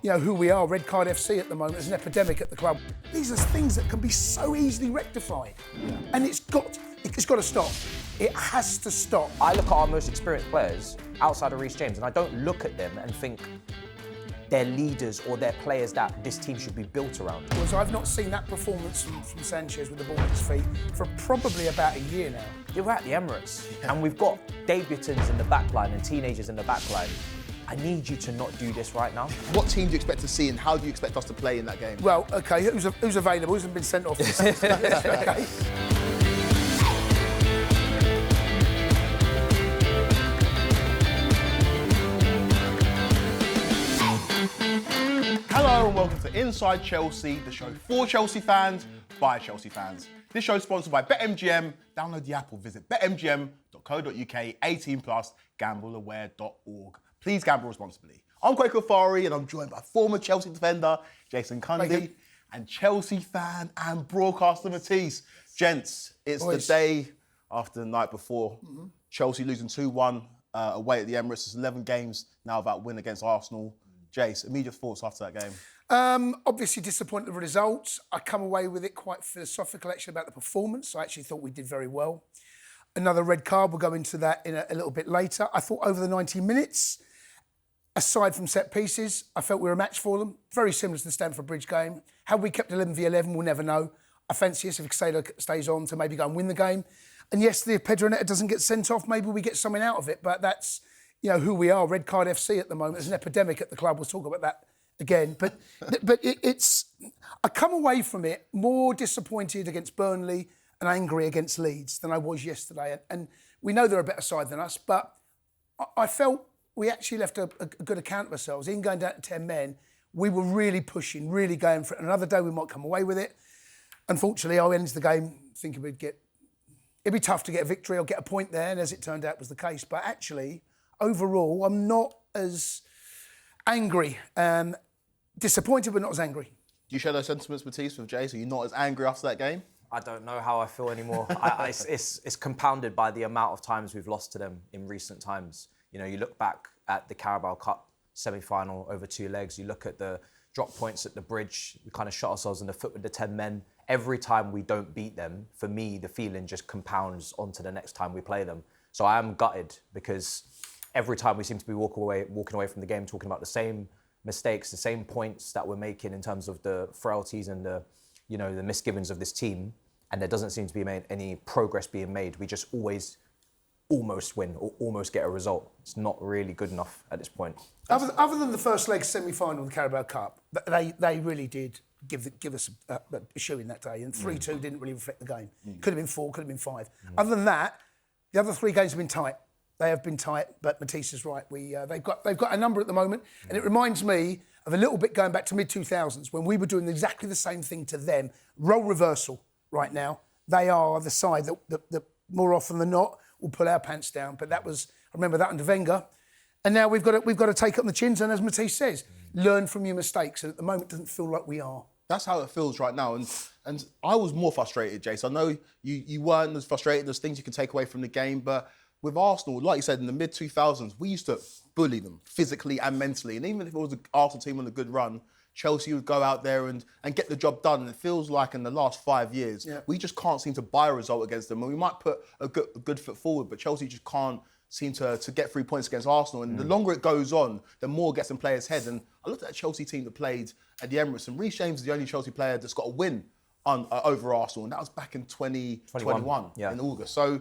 who we are, Red Card FC at the moment. There's an epidemic at the club. These are things that can be so easily rectified. And it's got to stop. It has to stop. I look at our most experienced players outside of Reece James and I don't look at them and think they're leaders or they're players that this team should be built around. Because I've not seen that performance from Sanchez with the ball at his feet for probably about a year now. You're at the Emirates and we've got debutants in the back line and teenagers in the back line. I need you to not do this right now. What team do you expect to see and how do you expect us to play in that game? Well, OK, who's available? Who's been sent off? Okay. Hello and welcome to Inside Chelsea, the show for Chelsea fans, by Chelsea fans. This show is sponsored by BetMGM. Download the app or visit betmgm.co.uk, 18+, gambleaware.org. Please gamble responsibly. I'm Kweku Afari and I'm joined by former Chelsea defender Jason Cundy and Chelsea fan and broadcaster Matisse. Gents, it's the day after the night before. Chelsea losing 2-1 away at the Emirates. It's 11 games now without win against Arsenal. Jace, immediate thoughts after that game? Obviously disappointed with the results. I come away with it quite philosophical actually about the performance. I actually thought we did very well. Another red card, we'll go into that in a little bit later. I thought over the 90 minutes, aside from set pieces, I felt we were a match for them. Very similar to the Stamford Bridge game. How we kept 11v11, we'll never know. I fancy us if Casello stays on to maybe go and win the game. And yes, if Pedronetta doesn't get sent off, maybe we get something out of it. But that's, who we are, Red Card FC at the moment. There's an epidemic at the club. We'll talk about that again. But I come away from it more disappointed against Burnley and angry against Leeds than I was yesterday. And we know they're a better side than us, but I felt we actually left a good account of ourselves. Even going down to 10 men, we were really pushing, really going for it. Another day we might come away with it. Unfortunately, I went into the game thinking it'd be tough to get a victory or get a point there, and as it turned out was the case. But actually, overall, I'm not as angry. Disappointed, but not as angry. Do you share those sentiments, Matisse, with Jay? So you're not as angry after that game? I don't know how I feel anymore. It's compounded by the amount of times we've lost to them in recent times. You look back at the Carabao Cup semi-final over 2 legs. You look at the drop points at the bridge. We kind of shot ourselves in the foot with the 10 men. Every time we don't beat them, for me, the feeling just compounds onto the next time we play them. So I am gutted because every time we seem to be walking away from the game talking about the same mistakes, the same points that we're making in terms of the frailties and the misgivings of this team, and there doesn't seem to be any progress being made. We just almost win or almost get a result. It's not really good enough at this point. Other than the first leg semi-final of the Carabao Cup, they really did give us a shoe in that day, and 3-2 didn't really reflect the game. Could have been 4, could have been 5. Other than that, the other 3 games have been tight. They have been tight, but Matisse is right. They've got a number at the moment, and it reminds me of a little bit going back to mid-2000s when we were doing exactly the same thing to them. Role reversal right now. They are the side that more often than not will pull our pants down. But I remember that under Wenger. And now we've got to take it on the chins, and as Matisse says, learn from your mistakes. And at the moment, it doesn't feel like we are. That's how it feels right now. And I was more frustrated, Jace. I know you weren't as frustrated. There's things you can take away from the game, but with Arsenal, like you said, in the mid-2000s, we used to bully them physically and mentally. And even if it was an Arsenal team on a good run, Chelsea would go out there and get the job done. And it feels like in the last 5 years, we just can't seem to buy a result against them. And we might put a good foot forward, but Chelsea just can't seem to get 3 points against Arsenal. And the longer it goes on, the more it gets in players' heads. And I looked at that Chelsea team that played at the Emirates, and Reece James is the only Chelsea player that's got a win over Arsenal. And that was back in 2021 in August. So,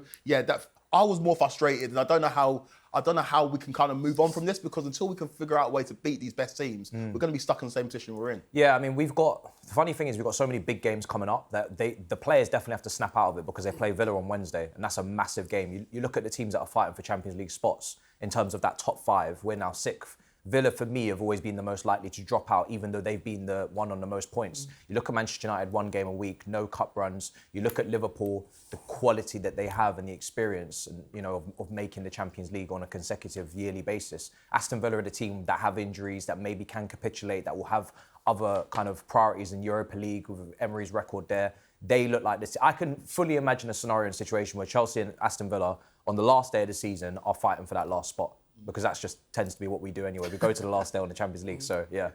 I was more frustrated, and I don't know how we can kind of move on from this, because until we can figure out a way to beat these best teams, we're going to be stuck in the same position we're in. Yeah, I mean, the funny thing is we've got so many big games coming up that the players definitely have to snap out of it, because they play Villa on Wednesday, and that's a massive game. You look at the teams that are fighting for Champions League spots in terms of that top 5. We're now 6th. Villa, for me, have always been the most likely to drop out, even though they've been the one on the most points. You look at Manchester United, 1 game a week, no cup runs. You look at Liverpool, the quality that they have and the experience, and, of making the Champions League on a consecutive yearly basis. Aston Villa are the team that have injuries, that maybe can capitulate, that will have other kind of priorities in Europa League with Emery's record there. They look like this. I can fully imagine a scenario and situation where Chelsea and Aston Villa, on the last day of the season, are fighting for that last spot. because that's just tends to be what we do anyway. We go to the last day on the Champions League, so yeah.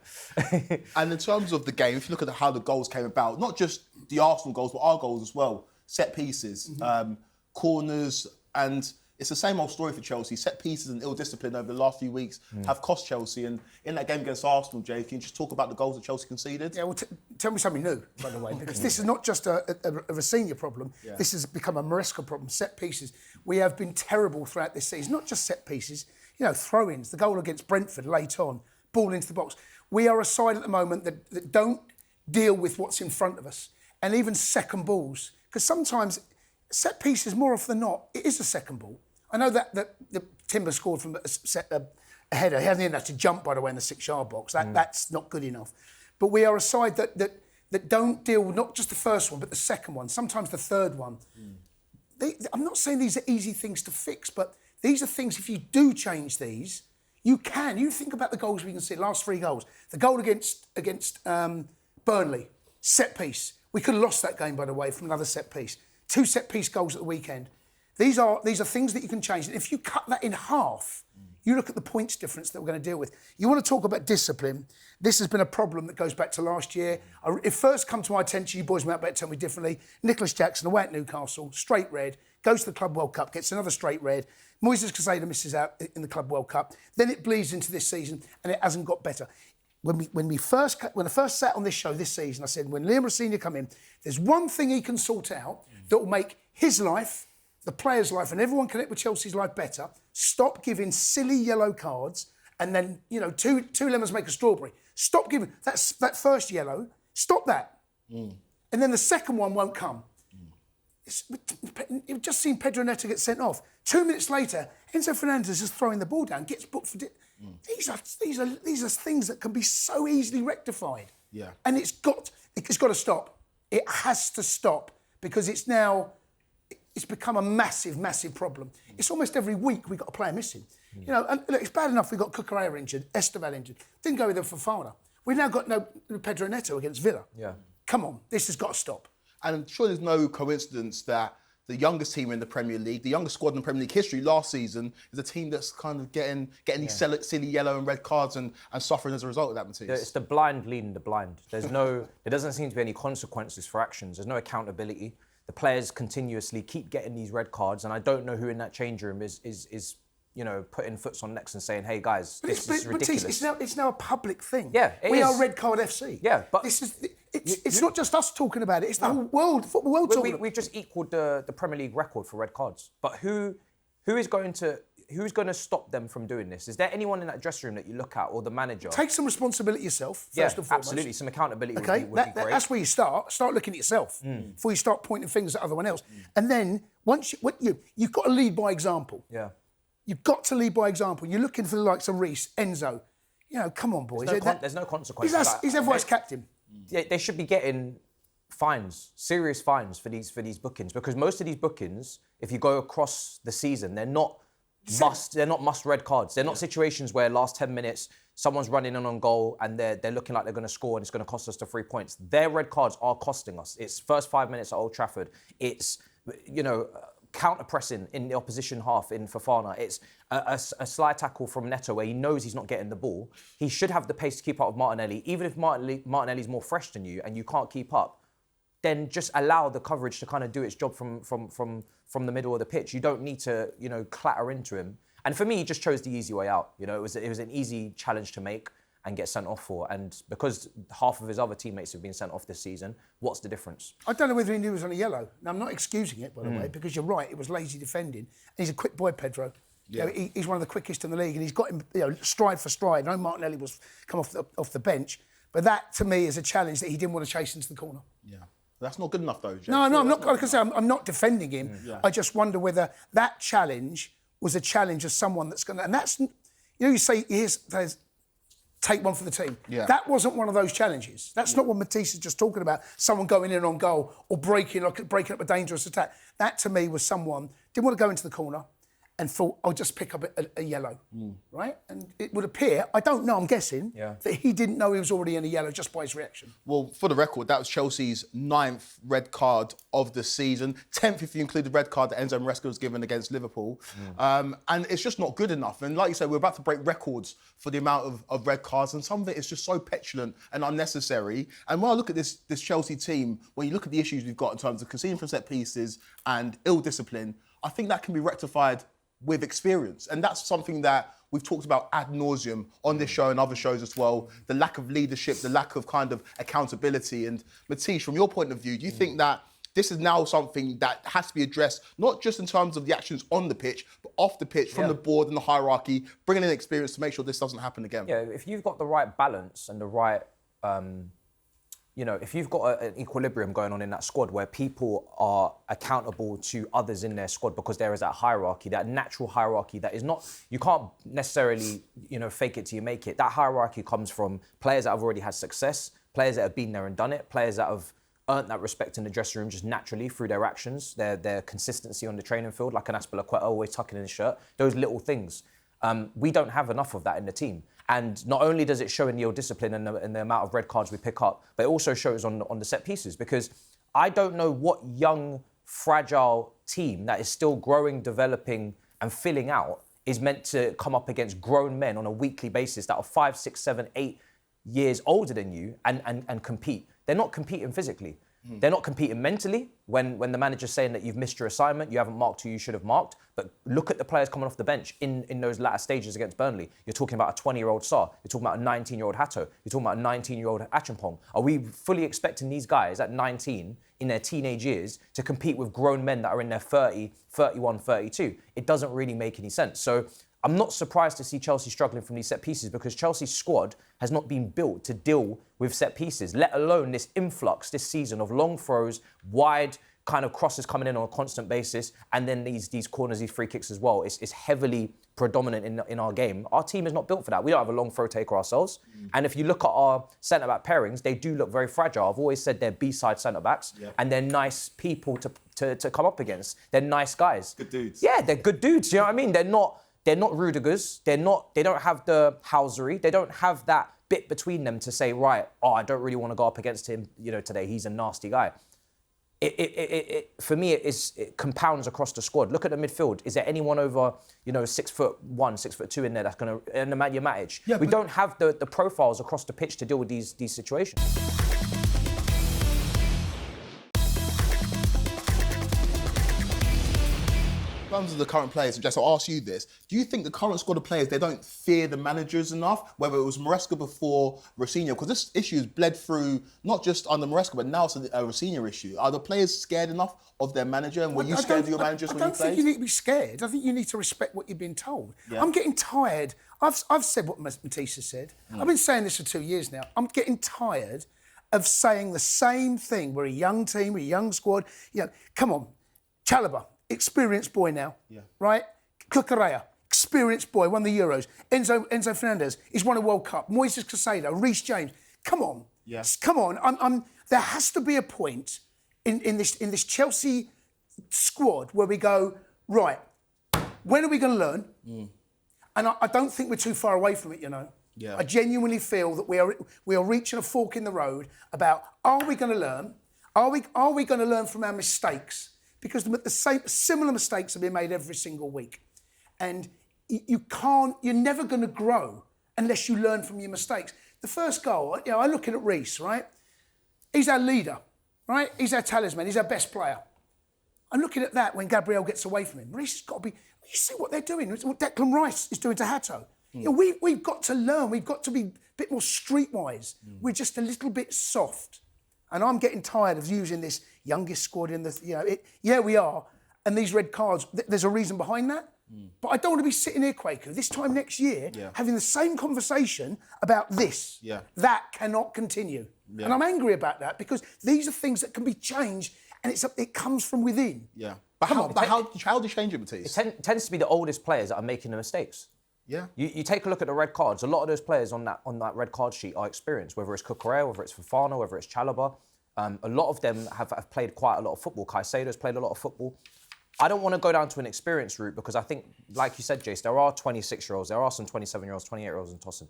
And in terms of the game, if you look at how the goals came about, not just the Arsenal goals, but our goals as well, set pieces, corners, and it's the same old story for Chelsea. Set pieces and ill discipline over the last few weeks have cost Chelsea. And in that game against Arsenal, Jay, can you just talk about the goals that Chelsea conceded? Yeah, well, tell me something new, by the way, because this is not just a senior problem. Yeah. This has become a Maresca problem. Set pieces. We have been terrible throughout this season. Not just set pieces, throw-ins. The goal against Brentford late on, ball into the box. We are a side at the moment that don't deal with what's in front of us, and even second balls. Because sometimes set pieces, more often than not, it is a second ball. I know that the Timber scored from a header. He hasn't even had to jump, by the way, in the 6-yard box. That's not good enough. But we are a side that don't deal with not just the first one, but the second one, sometimes the third one. I'm not saying these are easy things to fix, but these are things, if you do change these, you can. You think about the goals we can see, last 3 goals. The goal against Burnley, set piece. We could have lost that game, by the way, from another set piece. 2 set piece goals at the weekend. These are things that you can change. And if you cut that in half, you look at the points difference that we're going to deal with. You want to talk about discipline. This has been a problem that goes back to last year. It first come to my attention, you boys might better tell me differently. Nicholas Jackson, away at Newcastle, straight red, goes to the Club World Cup, gets another straight red. Moises Caicedo misses out in the Club World Cup. Then it bleeds into this season, and it hasn't got better. When I first sat on this show this season, I said, when Liam Rosenior come in, there's one thing he can sort out that will make his life, the player's life, and everyone connect with Chelsea's life better. Stop giving silly yellow cards, and then two lemons make a strawberry. Stop giving that first yellow. Stop that, and then the second one won't come. You've just seen Pedro Neto get sent off. 2 minutes later, Enzo Fernandez is throwing the ball down, gets booked for. These are things that can be so easily rectified. Yeah, and it's got to stop. It has to stop because it's become a massive, massive problem. It's almost every week we've got a player missing. And look, it's bad enough we got Cucurella injured, Esteval injured. Didn't go with them for Fofana. We've now got no Pedro Neto against Villa. Yeah. Come on, this has got to stop. And I'm sure there's no coincidence that the youngest team in the Premier League, the youngest squad in Premier League history last season, is a team that's kind of getting these silly yellow and red cards and suffering as a result of that, Matisse. It's the blind leading the blind. There doesn't seem to be any consequences for actions. There's no accountability. The players continuously keep getting these red cards, and I don't know who in that change room is putting foots on necks and saying, "Hey guys, this is ridiculous." It's now a public thing. Yeah, we are Red Card FC. Yeah, but it's not just us talking about it. It's the whole world, football world talking about it. We've just equalled the Premier League record for red cards. But who's going to stop them from doing this? Is there anyone in that dressing room that you look at, or the manager? Take some responsibility yourself, first and foremost. Absolutely. Some accountability would be great. That's where you start. Start looking at yourself before you start pointing fingers at everyone else. And then you've got to lead by example. Yeah. You've got to lead by example. You're looking for the likes of Reece, Enzo. Come on, boys. There's no consequences. He's their vice captain. They should be getting fines, serious fines for these bookings, because most of these bookings, if you go across the season, they're not must red cards. They're not situations where last 10 minutes someone's running in on goal and they're looking like they're going to score and it's going to cost us the 3 points. Their red cards are costing us. It's first 5 minutes at Old Trafford. It's counter-pressing in the opposition half in Fofana. It's a slide tackle from Neto where he knows he's not getting the ball. He should have the pace to keep up with Martinelli. Even if Martinelli's more fresh than you and you can't keep up, then just allow the coverage to kind of do its job from the middle of the pitch. You don't need to, clatter into him. And for me, he just chose the easy way out. It was an easy challenge to make and get sent off for. And because half of his other teammates have been sent off this season, what's the difference? I don't know whether he knew he was on a yellow. Now, I'm not excusing it, by the way, because you're right, it was lazy defending. And he's a quick boy, Pedro. Yeah. He's one of the quickest in the league, and he's got him stride for stride. I know Martinelli was come off the bench, but that, to me, is a challenge that he didn't want to chase into the corner. Yeah. That's not good enough, though, Jay. No, I'm not. Like I say, I'm not defending him. Yeah. I just wonder whether that challenge was a challenge of someone that's going to... And that's... you say, there's take one for the team. Yeah. That wasn't one of those challenges. That's not what Matisse is just talking about, someone going in on goal or breaking up a dangerous attack. That, to me, was someone didn't want to go into the corner and thought, I'll just pick up a yellow, right? And it would appear, I don't know, I'm guessing, that he didn't know he was already in a yellow just by his reaction. Well, for the record, that was Chelsea's 9th red card of the season, 10th if you include the red card that Enzo Maresca was given against Liverpool. And it's just not good enough. And like you said, we're about to break records for the amount of red cards, and some of it is just so petulant and unnecessary. And when I look at this Chelsea team, when you look at the issues we've got in terms of conceding from set pieces and ill discipline, I think that can be rectified with experience. And that's something that we've talked about ad nauseum on this show and other shows as well. The lack of leadership, the lack of kind of accountability. And Matisse, from your point of view, do you think that this is now something that has to be addressed, not just in terms of the actions on the pitch, but off the pitch, from the board and the hierarchy, bringing in experience to make sure this doesn't happen again? Yeah, if you've got the right balance and the right, if you've got an equilibrium going on in that squad where people are accountable to others in their squad because there is that hierarchy, that natural hierarchy that is not, you can't necessarily, fake it till you make it. That hierarchy comes from players that have already had success, players that have been there and done it, players that have earned that respect in the dressing room just naturally through their actions, their consistency on the training field, like an Kweku always tucking in his shirt, those little things. We don't have enough of that in the team. And not only does it show in the ill discipline and the amount of red cards we pick up, but it also shows on the set pieces, because I don't know what young, fragile team that is still growing, developing and filling out is meant to come up against grown men on a weekly basis that are 5, 6, 7, 8 years older than you and compete. They're not competing physically. They're not competing mentally when the manager's saying that you've missed your assignment, you haven't marked who you should have marked. But look at the players coming off the bench in those latter stages against Burnley. You're talking about a 20-year-old Sarr. You're talking about a 19-year-old Hato. You're talking about a 19-year-old Achampong. Are we fully expecting these guys at 19, in their teenage years, to compete with grown men that are in their 30, 31, 32? It doesn't really make any sense. So I'm not surprised to see Chelsea struggling from these set pieces, because Chelsea's squad has not been built to deal with set pieces, let alone this influx this season of long throws, wide kind of crosses coming in on a constant basis, and then these corners, these free kicks as well. It's heavily predominant in our game. Our team is not built for that. We don't have a long throw taker ourselves. And if you look at our centre-back pairings, they do look very fragile. I've always said they're B-side centre-backs, and they're nice people to come up against. They're nice guys. Good dudes. Yeah, they're good dudes, you know what I mean? They're not Rudigers. They don't have the housery. They don't have that bit between them to say, right, I don't really want to go up against him, today. He's a nasty guy. For me, it compounds across the squad. Look at the midfield. Is there anyone over, 6'1", 6'2" in there that's going to, and the Nemanja Matic? Yeah, we don't have the profiles across the pitch to deal with these situations. In terms of the current players, Jess, I'll ask you this. Do you think the current squad of players, they don't fear the managers enough, whether it was Maresca before Rosinha? Because this issue has bled through not just under Maresca, but now it's a Rosinha issue. Are the players scared enough of their manager? And were you scared of your managers when you played? I don't think you need to be scared. I think you need to respect what you've been told. Yeah. I'm getting tired. I've said what Matisse has said. I've been saying this for 2 years now. I'm getting tired of saying the same thing. We're a young team, we're a young squad. Come on, Chalobah. Experienced boy now, right? Cucurella, experienced boy, won the Euros. Enzo Fernandez, he's won a World Cup. Moises Caicedo, Reece James. Come on, come on. There has to be a point in this Chelsea squad where we go, right, when are we going to learn? And I don't think we're too far away from it, Yeah. I genuinely feel that we are reaching a fork in the road about, are we going to learn? Are we going to learn from our mistakes? Because similar mistakes have been made every single week. And you're never going to grow unless you learn from your mistakes. The first goal, I look at Reece, right? He's our leader, right? He's our talisman, he's our best player. I'm looking at that when Gabriel gets away from him. Reece has got to be, you see what they're doing, it's what Declan Rice is doing to Hato. We've got to learn, we've got to be a bit more streetwise. We're just a little bit soft. And I'm getting tired of using this youngest squad in the, we are. And these red cards, there's a reason behind that. But I don't want to be sitting here, Kweku, this time next year, having the same conversation about this. That cannot continue. And I'm angry about that, because these are things that can be changed, and it comes from within. But how do you change it, Matisse? It tends to be the oldest players that are making the mistakes. You take a look at the red cards. A lot of those players on that red card sheet are experienced, whether it's Cucurella, whether it's Fofana, whether it's Chalobah. A lot of them have played quite a lot of football. Caicedo's played a lot of football. I don't want to go down to an experience route because I think, like you said, Jace, there are 26-year-olds, there are some 27-year-olds, 28-years-olds in tossing.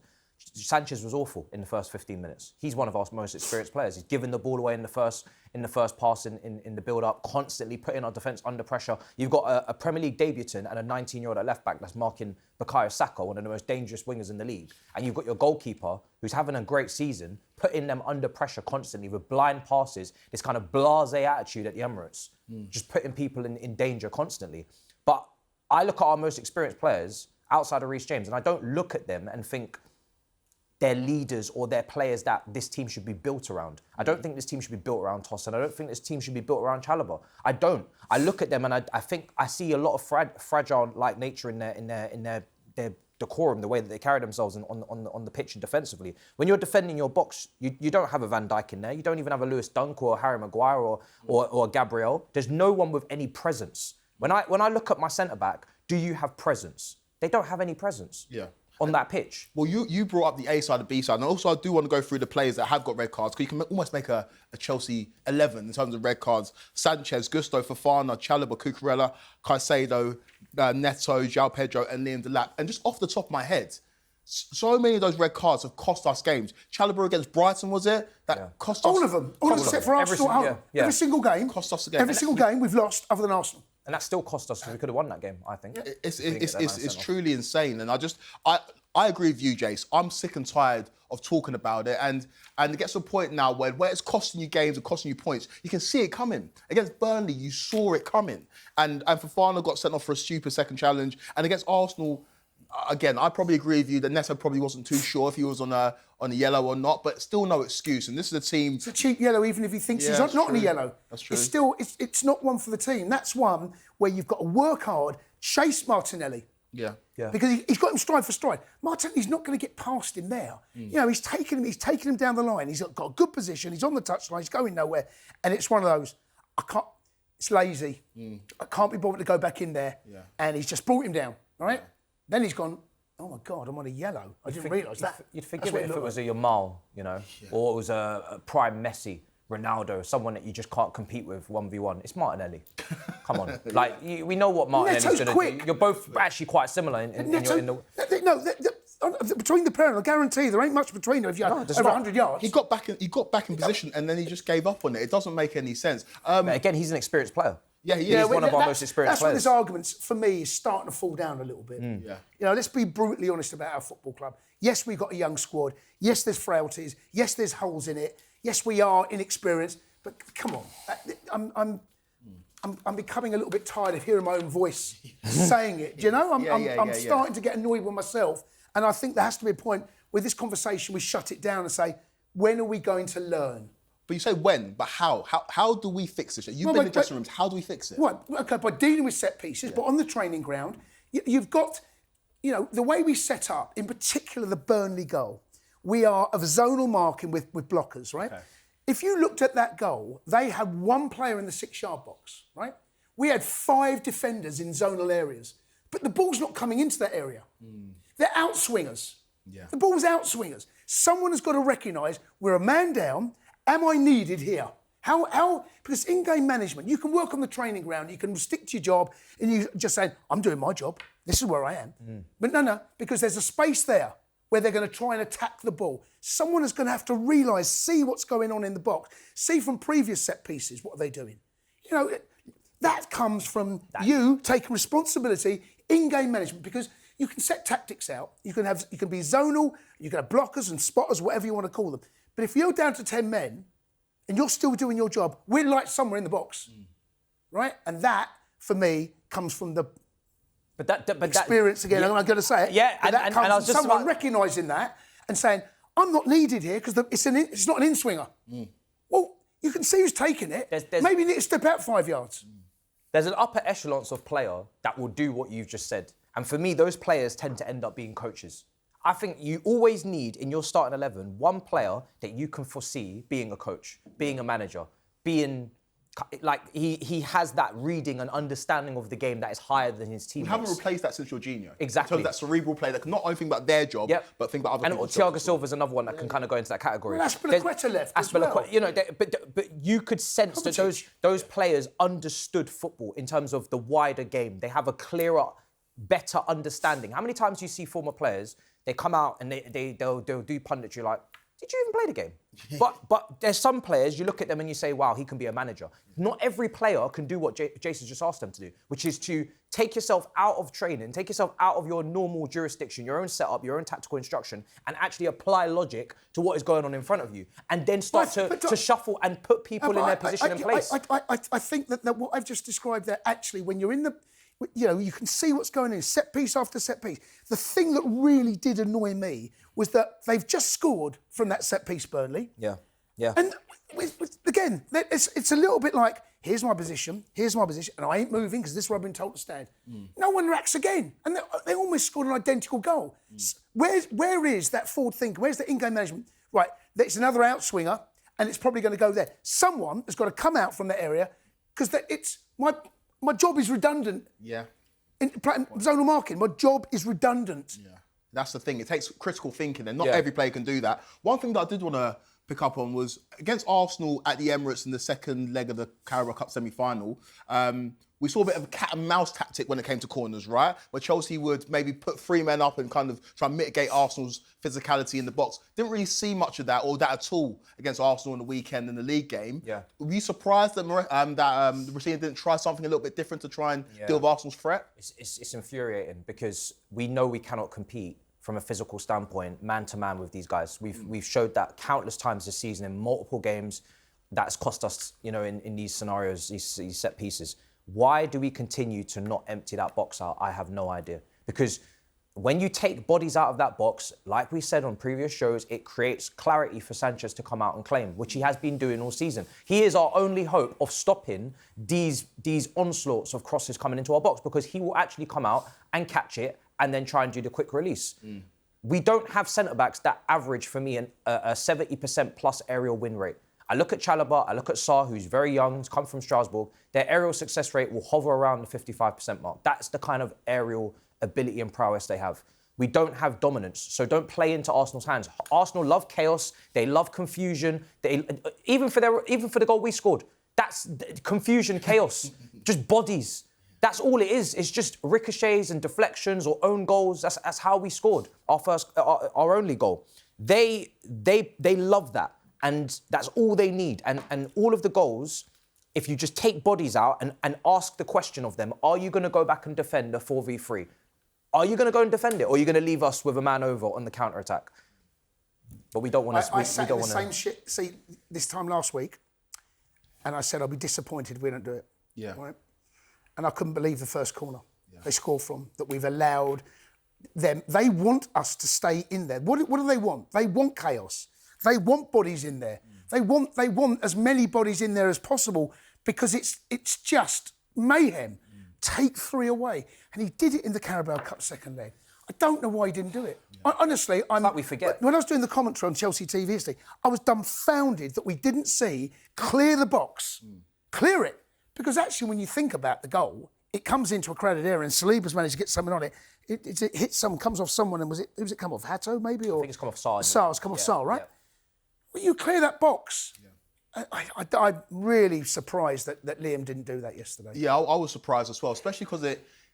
Sanchez was awful in the first 15 minutes. He's one of our most experienced players. He's given the ball away in the first pass in the build-up, constantly putting our defence under pressure. You've got a Premier League debutant and a 19-year-old at left-back that's marking Bukayo Saka, one of the most dangerous wingers in the league. And you've got your goalkeeper, who's having a great season, putting them under pressure constantly with blind passes, this kind of blasé attitude at the Emirates, just putting people in danger constantly. But I look at our most experienced players outside of Reece James, and I don't look at them and think they're leaders or they're players that this team should be built around. I don't think this team should be built around Tosin. I don't think this team should be built around Chalobah. I don't. I look at them and I think I see a lot of fragile-like nature in their decorum, the way that they carry themselves on the pitch and defensively. When you're defending your box, you don't have a Van Dijk in there. You don't even have a Lewis Dunk or a Harry Maguire or a Gabriel. There's no one with any presence. When I look at my centre-back, do you have presence? They don't have any presence. Yeah. On that pitch. Well, you brought up the A side and B side, and also I do want to go through the players that have got red cards, because you can almost make a Chelsea 11 in terms of red cards. Sanchez, Gusto, Fofana, Chalobah, Cucurella, Caicedo, Neto, João Pedro, and Liam Delap. And just off the top of my head, so many of those red cards have cost us games. Chalobah against Brighton, was it? That cost us... All of them. All except for Arsenal. Every single game. Cost us a game. Every single game we've lost other than Arsenal. And that still cost us because we could have won that game, I think. It's truly insane. And I agree with you, Jace. I'm sick and tired of talking about it. And it gets to a point now where it's costing you games and costing you points. You can see it coming. Against Burnley, you saw it coming. And Fofana got sent off for a stupid second challenge. And against Arsenal, again, I probably agree with you that Neto probably wasn't too sure if he was on a yellow or not, but still no excuse. And this is a team... It's a cheap yellow, even if he thinks he's not on a yellow. That's true. It's still, it's not one for the team. That's one where you've got to work hard, chase Martinelli. Yeah. Because he's got him stride for stride. Martinelli's not going to get past him there. You know, he's taking him down the line. He's got a good position. He's on the touchline. He's going nowhere. And it's one of those, it's lazy. I can't be bothered to go back in there. Yeah. And he's just brought him down, right? Yeah. Then he's gone, oh my God, I'm on a yellow. I didn't realise that. You'd forgive it if it was a Yamal, or it was a prime Messi, Ronaldo, someone that you just can't compete with 1v1. It's Martinelli. Come on. We know what Martinelli's going to do. You're both actually quite similar between the pair, I guarantee there ain't much between them if you're over 100 yards. He got back in position and then he just gave up on it. It doesn't make any sense. Again, he's an experienced player. Yeah, he is one of our most experienced players. That's when this argument, for me, is starting to fall down a little bit. Yeah. Let's be brutally honest about our football club. Yes, we've got a young squad. Yes, there's frailties. Yes, there's holes in it. Yes, we are inexperienced. But come on, I'm becoming a little bit tired of hearing my own voice saying it. Do you know? I'm starting to get annoyed with myself. And I think there has to be a point where this conversation, we shut it down and say, when are we going to learn? But you say when, but how? How do we fix this? You've been in the dressing rooms. How do we fix it? Well, okay, by dealing with set pieces, but on the training ground, you've got, the way we set up, in particular the Burnley goal, we are of zonal marking with blockers, right? Okay. If you looked at that goal, they had one player in the 6-yard box, right? We had 5 defenders in zonal areas, but the ball's not coming into that area. They're outswingers. Yeah. The ball's outswingers. Someone has got to recognise we're a man down. Am I needed here? How? Because in-game management, you can work on the training ground, you can stick to your job, and you just say, I'm doing my job. This is where I am. But no, because there's a space there where they're going to try and attack the ball. Someone is going to have to realise, see what's going on in the box, see from previous set pieces, what are they doing? That comes from you taking responsibility, in-game management, because you can set tactics out. You can be zonal, you can have blockers and spotters, whatever you want to call them. But if you're down to 10 men and you're still doing your job, we're like somewhere in the box, right? And that, for me, comes from the experience again. I'm not going to say it. Yeah, and that comes from someone recognising that and saying, I'm not needed here because it's not an in-swinger. Well, you can see who's taking it. Maybe you need to step out 5 yards. There's an upper echelon of player that will do what you've just said. And for me, those players tend to end up being coaches. I think you always need, in your starting 11, one player that you can foresee being a coach, being a manager, being like he has that reading and understanding of the game that is higher than his teammates. We haven't replaced that since Jorginho. Exactly. In terms of that cerebral play that can not only think about their job, but think about other people's jobs. And Thiago Silva's another one that can kind of go into that category. Well, Aspilicueta left as well. You know, but you could sense that those players understood football in terms of the wider game. They have a clearer, better understanding. How many times do you see former players, they come out and they'll do punditry like, did you even play the game? But there's some players, you look at them and you say, wow, he can be a manager. Not every player can do what Jason just asked them to do, which is to take yourself out of training, take yourself out of your normal jurisdiction, your own setup, your own tactical instruction, and actually apply logic to what is going on in front of you. And then start to shuffle and put people in their position and place. I think that what I've just described there, actually, when you're in the... You know, you can see what's going on, set piece after set piece. The thing that really did annoy me was that they've just scored from that set piece, Burnley. Yeah. And again, it's a little bit like, here's my position, and I ain't moving because this is where I've been told to stand. No one reacts again. And they almost scored an identical goal. Where is that forward thinking? Where's the in-game management? Right, it's another outswinger, and it's probably going to go there. Someone has got to come out from that area because it's... My job is redundant. Yeah. In zonal marking, my job is redundant. Yeah. That's the thing. It takes critical thinking, and not every player can do that. One thing that I did want to pick up on was against Arsenal at the Emirates in the second leg of the Carabao Cup semi-final. We saw a bit of a cat and mouse tactic when it came to corners, right? Where Chelsea would maybe put 3 men up and kind of try and mitigate Arsenal's physicality in the box. Didn't really see much of that or that at all against Arsenal on the weekend in the league game. Yeah. Were you surprised that Racine didn't try something a little bit different to try and deal with Arsenal's threat? It's infuriating because we know we cannot compete from a physical standpoint, man-to-man with these guys. We've showed that countless times this season in multiple games. That's cost us, you know, in these scenarios, these set pieces. Why do we continue to not empty that box out? I have no idea. Because when you take bodies out of that box, like we said on previous shows, it creates clarity for Sanchez to come out and claim, which he has been doing all season. He is our only hope of stopping these onslaughts of crosses coming into our box, because he will actually come out and catch it and then try and do the quick release. We don't have centre-backs that average, for me, a 70% plus aerial win rate. I look at Chalobah, I look at Sarr, who's very young, has come from Strasbourg. Their aerial success rate will hover around the 55% mark. That's the kind of aerial ability and prowess they have. We don't have dominance, so don't play into Arsenal's hands. Arsenal love chaos, they love confusion. Even for the goal we scored, that's confusion, chaos, just bodies. That's all it is. It's just ricochets and deflections or own goals. That's how we scored our only goal. They love that. And that's all they need. And all of the goals, if you just take bodies out and ask the question of them, are you going to go back and defend a 4v3? Are you going to go and defend it? Or are you going to leave us with a man over on the counter-attack? But we don't want to... I sat in the same shit seat this time last week, and I said I'll be disappointed if we don't do it. Yeah. Right? And I couldn't believe the first corner they scored from, that we've allowed them. They want us to stay in there. What do they want? They want chaos. They want bodies in there. They want as many bodies in there as possible, because it's just mayhem. Take 3 away. And he did it in the Carabao Cup second leg. I don't know why he didn't do it. Honestly, like we forget. When I was doing the commentary on Chelsea TV yesterday, I was dumbfounded that we didn't see clear the box. Clear it. Because actually, when you think about the goal, it comes into a crowded area and Saliba's managed to get someone on it. It hits someone, comes off someone, and who's it come off? Hato, maybe? Or I think it's come off Sarr. Sarr's come off Sarr, right? Yeah. Well, you clear that box. I'm really surprised that Liam didn't do that yesterday. Yeah, I was surprised as well, especially because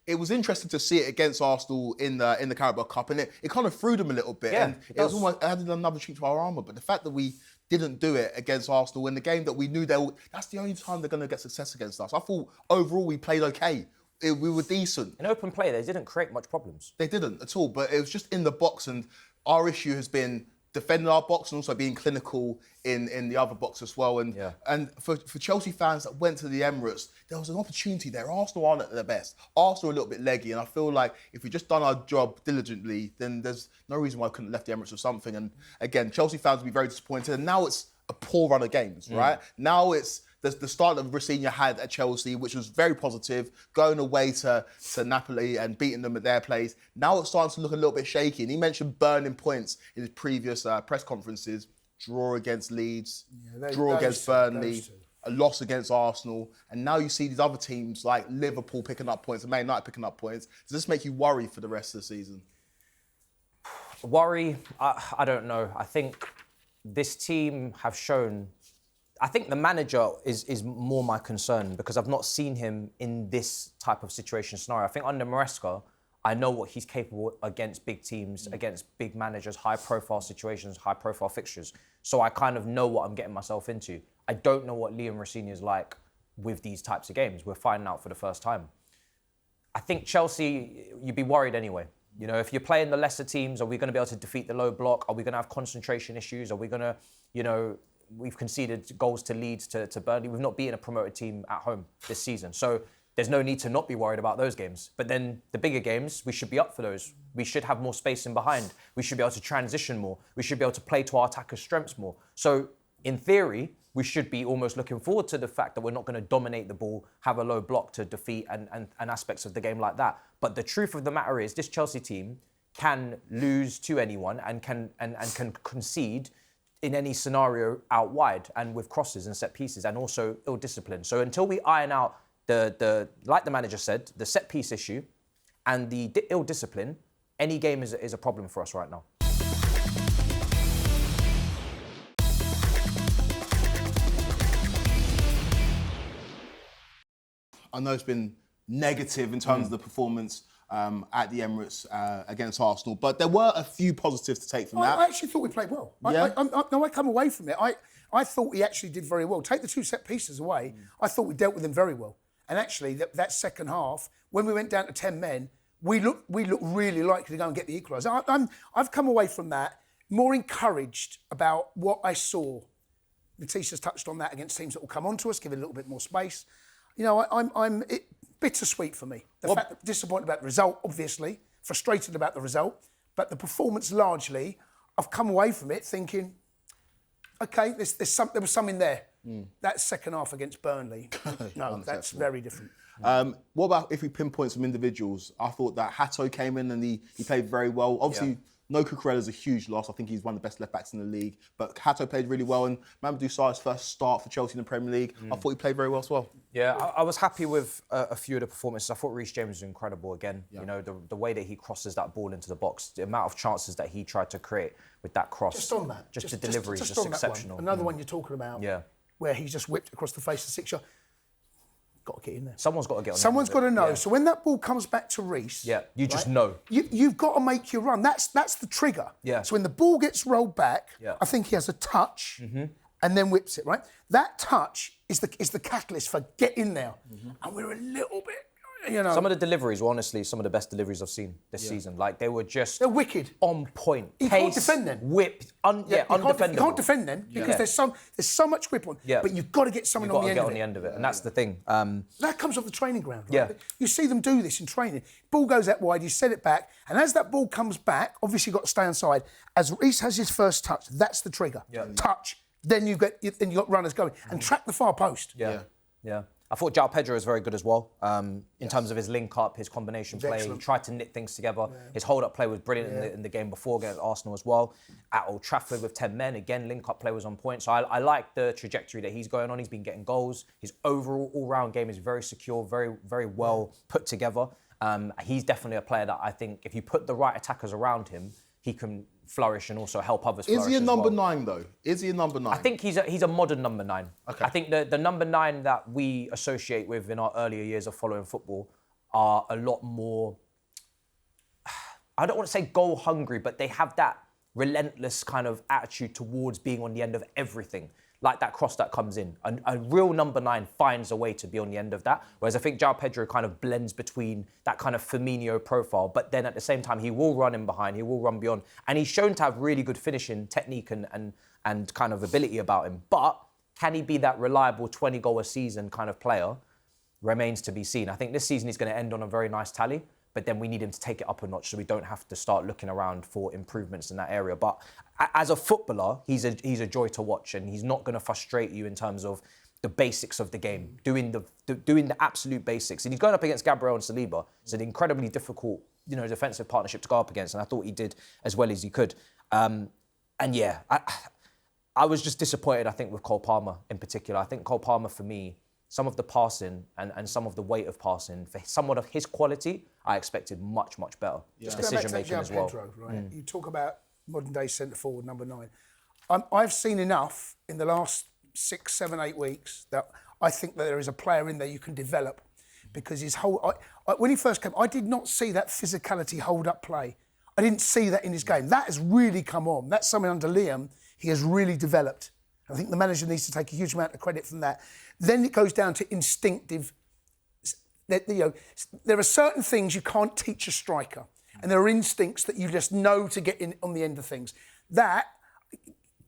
it was interesting to see it against Arsenal in the Carabao Cup, and it kind of threw them a little bit. Yeah, and it was almost added another chink to our armour. But the fact that we didn't do it against Arsenal in the game that we knew that's the only time they're going to get success against us. I thought overall we played okay. We were decent. In open play, they didn't create much problems. They didn't at all, but it was just in the box, and our issue has been defending our box and also being clinical in the other box as well. And for Chelsea fans that went to the Emirates, there was an opportunity there. Arsenal aren't at their best. Arsenal are a little bit leggy, and I feel like if we just done our job diligently, then there's no reason why I couldn't have left the Emirates or something. And again, Chelsea fans will be very disappointed. And now it's a poor run of games, right? Now it's the start that Racine had at Chelsea, which was very positive, going away to Napoli and beating them at their place. Now it's starting to look a little bit shaky. And he mentioned burning points in his previous press conferences. Draw against Leeds, draw against Burnley. a loss against Arsenal, and now you see these other teams like Liverpool picking up points and Man United picking up points. Does this make you worry for the rest of the season? Worry, I don't know. I think this team have shown... I think the manager is more my concern because I've not seen him in this type of situation scenario. I think under Maresca, I know what he's capable against big teams, against big managers, high-profile situations, high-profile fixtures. So I kind of know what I'm getting myself into. I don't know what Liam Rossini is like with these types of games. We're finding out for the first time. I think Chelsea, you'd be worried anyway. You know, if you're playing the lesser teams, are we going to be able to defeat the low block? Are we going to have concentration issues? Are we going to, you know... We've conceded goals to Leeds, to Burnley. We've not beaten a promoted team at home this season. So there's no need to not be worried about those games. But then the bigger games, we should be up for those. We should have more space in behind. We should be able to transition more. We should be able to play to our attackers' strengths more. So in theory, we should be almost looking forward to the fact that we're not going to dominate the ball, have a low block to defeat and aspects of the game like that. But the truth of the matter is this Chelsea team can lose to anyone and can concede in any scenario out wide and with crosses and set pieces and also ill discipline. So until we iron out the like the manager said, the set piece issue and the ill discipline, any game is a problem for us right now. I know it's been negative in terms of the performance at the Emirates against Arsenal, but there were a few positives to take from that. I actually thought we played well. Yeah? I come away from it. I thought we actually did very well. Take the two set pieces away, I thought we dealt with them very well. And actually, that second half, when we went down to 10 men, we looked really likely to go and get the equaliser. I've come away from that more encouraged about what I saw. Matisse has touched on that against teams that will come onto us, give it a little bit more space. You know, I'm bittersweet for me. The fact that disappointed about the result, obviously, frustrated about the result, but the performance largely, I've come away from it thinking, okay, there was some in there. That second half against Burnley, no, that's very different. What about if we pinpoint some individuals? I thought that Hato came in and he played very well. Obviously, No Cucurella's a huge loss. I think he's one of the best left-backs in the league. But Hato played really well. And Mamadou Sarr's first start for Chelsea in the Premier League, I thought he played very well as well. Yeah, I was happy with a few of the performances. I thought Reece James was incredible again. You know, the way that he crosses that ball into the box, the amount of chances that he tried to create with that cross. Just on that. Just the delivery is just on that exceptional. One. Another one you're talking about, where he's just whipped across the face of the 6-yard. Got to get in there. Someone's got to get on. Someone's got to know. So when that ball comes back to Reece, you just know. You've got to make your run. That's the trigger. Yeah. So when the ball gets rolled back, I think he has a touch and then whips it, right? That touch is the catalyst for get in there. And we're a little bit, you know. Some of the deliveries were honestly some of the best deliveries I've seen this season. Like they were just... They're wicked. On point. You can't defend them. Whip. Undefendable. You can't defend them because there's so much whip on. But you've got to get something on the end of it. You've got to get on the end of it. And that's the thing. That comes off the training ground, right? You see them do this in training. Ball goes out wide, you set it back, and as that ball comes back, obviously you've got to stay inside. As Reece has his first touch, that's the trigger. Touch. Then you've got runners going. And track the far post. Yeah. I thought João Pedro was very good as well, in terms of his link-up, his combination play. Excellent. He tried to knit things together. His hold-up play was brilliant in the game before against Arsenal as well. At Old Trafford with 10 men, again, link-up play was on point. So I like the trajectory that he's going on. He's been getting goals. His overall all-round game is very secure, very, very well put together. He's definitely a player that I think if you put the right attackers around him, he can flourish and also help others flourish. Is he a number 9 though? Is he a number 9? I think he's a modern number 9. Okay. I think the number 9 that we associate with in our earlier years of following football are a lot more, I don't want to say goal hungry, but they have that relentless kind of attitude towards being on the end of everything. Like that cross that comes in. A real number 9 finds a way to be on the end of that. Whereas I think João Pedro kind of blends between that kind of Firmino profile, but then at the same time, he will run in behind, he will run beyond. And he's shown to have really good finishing technique and kind of ability about him. But can he be that reliable 20-goal-a-season kind of player? Remains to be seen. I think this season he's going to end on a very nice tally, but then we need him to take it up a notch so we don't have to start looking around for improvements in that area. But as a footballer, he's a joy to watch, and he's not going to frustrate you in terms of the basics of the game, doing the absolute basics. And he's going up against Gabriel and Saliba. It's an incredibly difficult, defensive partnership to go up against, and I thought he did as well as he could. I was just disappointed, I think, with Cole Palmer in particular. I think Cole Palmer, for me, some of the passing and some of the weight of passing, for somewhat of his quality, I expected much, much better. Just decision-making as well. Pedro, right? You talk about modern-day centre-forward, number 9. I've seen enough in the last 6, 7, 8 weeks that I think that there is a player in there you can develop, because his whole... when he first came, I did not see that physicality hold-up play. I didn't see that in his game. That has really come on. That's something under Liam he has really developed. I think the manager needs to take a huge amount of credit from that. Then it goes down to instinctive. There are certain things you can't teach a striker, and there are instincts that you just know to get in on the end of things. That,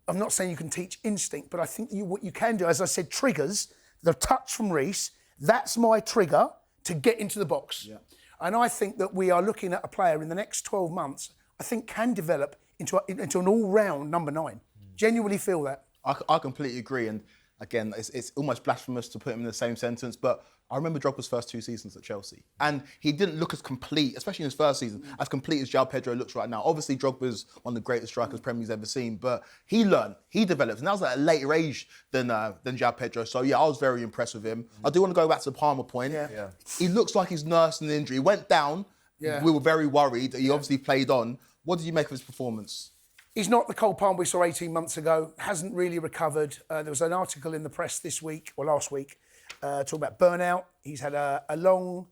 I'm not saying you can teach instinct, but I think what you can do, as I said, triggers, the touch from Reece, that's my trigger to get into the box. Yeah. And I think that we are looking at a player in the next 12 months, I think can develop into an all-round number 9. Genuinely feel that. I completely agree. And again, it's almost blasphemous to put him in the same sentence, but I remember Drogba's first 2 seasons at Chelsea. And he didn't look as complete, especially in his first season, as complete as João Pedro looks right now. Obviously, Drogba's one of the greatest strikers Premier's ever seen, but he learned, he developed, and that was at a later age than João Pedro. So yeah, I was very impressed with him. I do want to go back to the Palmer point. Yeah. He looks like he's nursed an injury. He went down. Yeah. We were very worried. He obviously played on. What did you make of his performance? He's not the Cole Palmer we saw 18 months ago. Hasn't really recovered. There was an article in the press this week, or last week, talking about burnout. He's had a long...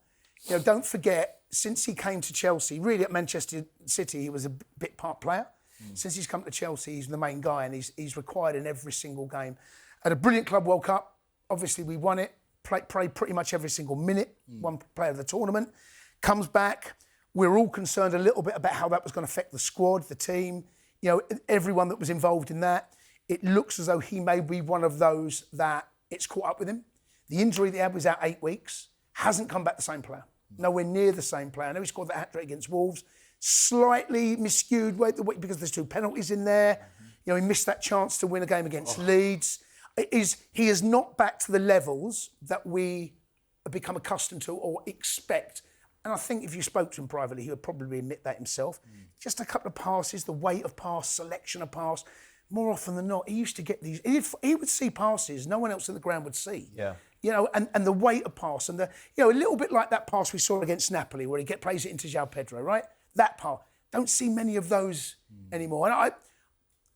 don't forget, since he came to Chelsea, really at Manchester City, he was a bit part player. Since he's come to Chelsea, he's the main guy, and he's required in every single game. Had a brilliant Club World Cup. Obviously, we won it. Played pretty much every single minute. One player of the tournament. Comes back. We're all concerned a little bit about how that was going to affect the squad, the team, everyone that was involved in that. It looks as though he may be one of those that it's caught up with him. The injury that he had was out 8 weeks. Hasn't come back the same player. Nowhere near the same player. I know he scored the hat-trick against Wolves. Slightly miscued because there's 2 penalties in there. He missed that chance to win a game against Leeds. He is not back to the levels that we have become accustomed to or expect. And I think if you spoke to him privately, he would probably admit that himself. Just a couple of passes, the weight of pass, selection of pass. More often than not, he used to get these... He would see passes no one else in the ground would see. Yeah. And the weight of pass and a little bit like that pass we saw against Napoli where he plays it into João Pedro, right? That pass. Don't see many of those anymore. And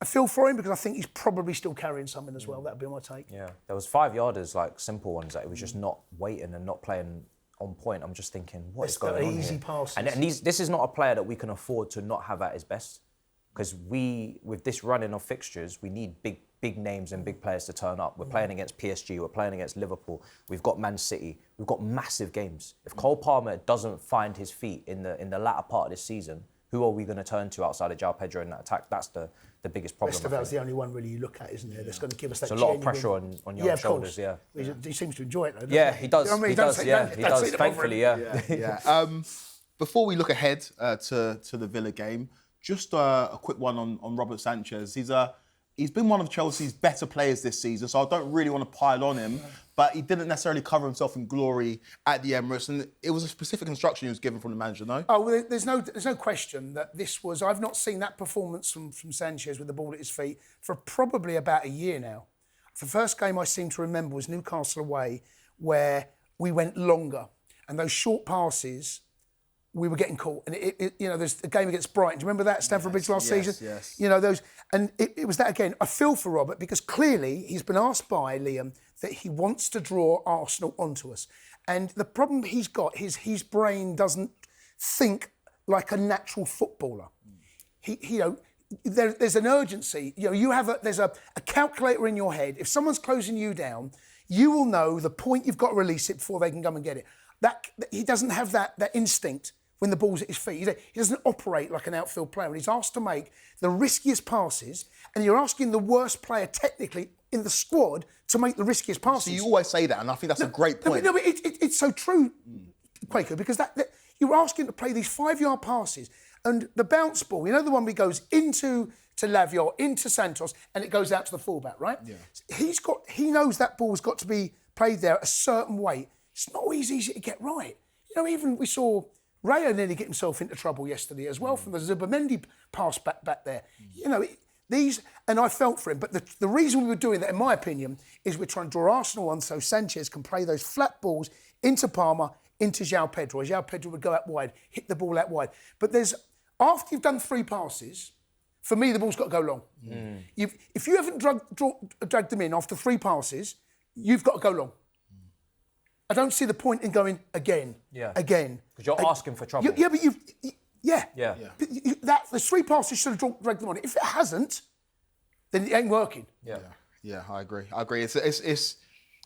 I feel for him because I think he's probably still carrying something as well. That'd be my take. Yeah. There was 5-yarders, like simple ones, that he was just not waiting and not playing on point. I'm just thinking, what is going on here? Easy passes. And this is not a player that we can afford to not have at his best, because with this running of fixtures, we need big names and big players to turn up. We're playing against PSG, we're playing against Liverpool, we've got Man City, we've got massive games. If Cole Palmer doesn't find his feet in the latter part of this season, who are we going to turn to outside of João Pedro in that attack? That's the biggest problem. Westerveld's the only one really you look at, isn't there? That's going to give us that. There's a lot of pressure on your shoulders. Yeah, he seems to enjoy it though. Yeah, he does. He does. Yeah, he does. Thankfully, yeah. Before we look ahead to the Villa game, just a quick one on Robert Sanchez. He's been one of Chelsea's better players this season, so I don't really want to pile on him, but he didn't necessarily cover himself in glory at the Emirates, and it was a specific instruction he was given from the manager, no? Oh, well, there's no question that this was... I've not seen that performance from Sanchez with the ball at his feet for probably about a year now. The first game I seem to remember was Newcastle away, where we went longer, and those short passes... we were getting caught. And there's a game against Brighton. Do you remember that, Stamford Bridge last season? Yes. Those, and it was that again. I feel for Robert because clearly he's been asked by Liam that he wants to draw Arsenal onto us. And the problem he's got is his brain doesn't think like a natural footballer. There's an urgency. There's a calculator in your head. If someone's closing you down, you will know the point you've got to release it before they can come and get it. He doesn't have that instinct when the ball's at his feet. He doesn't operate like an outfield player. And he's asked to make the riskiest passes, and you're asking the worst player technically in the squad to make the riskiest passes. So you always say that, and I think that's a great point. No, but it's so true, Kweku, because you're asking to play these 5-yard passes, and the bounce ball, the one that goes into Lavia, into Santos, and it goes out to the fullback, right? Yeah. He knows that ball's got to be played there a certain way. It's not always easy to get right. Even we saw Raya nearly get himself into trouble yesterday as well from the Zubimendi pass back there. And I felt for him, but the reason we were doing that, in my opinion, is we're trying to draw Arsenal on so Sanchez can play those flat balls into Palmer, into João Pedro. João Pedro would go out wide, hit the ball out wide. But after you've done 3 passes, for me, the ball's got to go long. If you haven't dragged them in after 3 passes, you've got to go long. I don't see the point in going again. Again. Because you're asking for trouble. Yeah, but you've... Yeah. The 3 passes should have dragged them on. If it hasn't, then it ain't working. Yeah, I agree.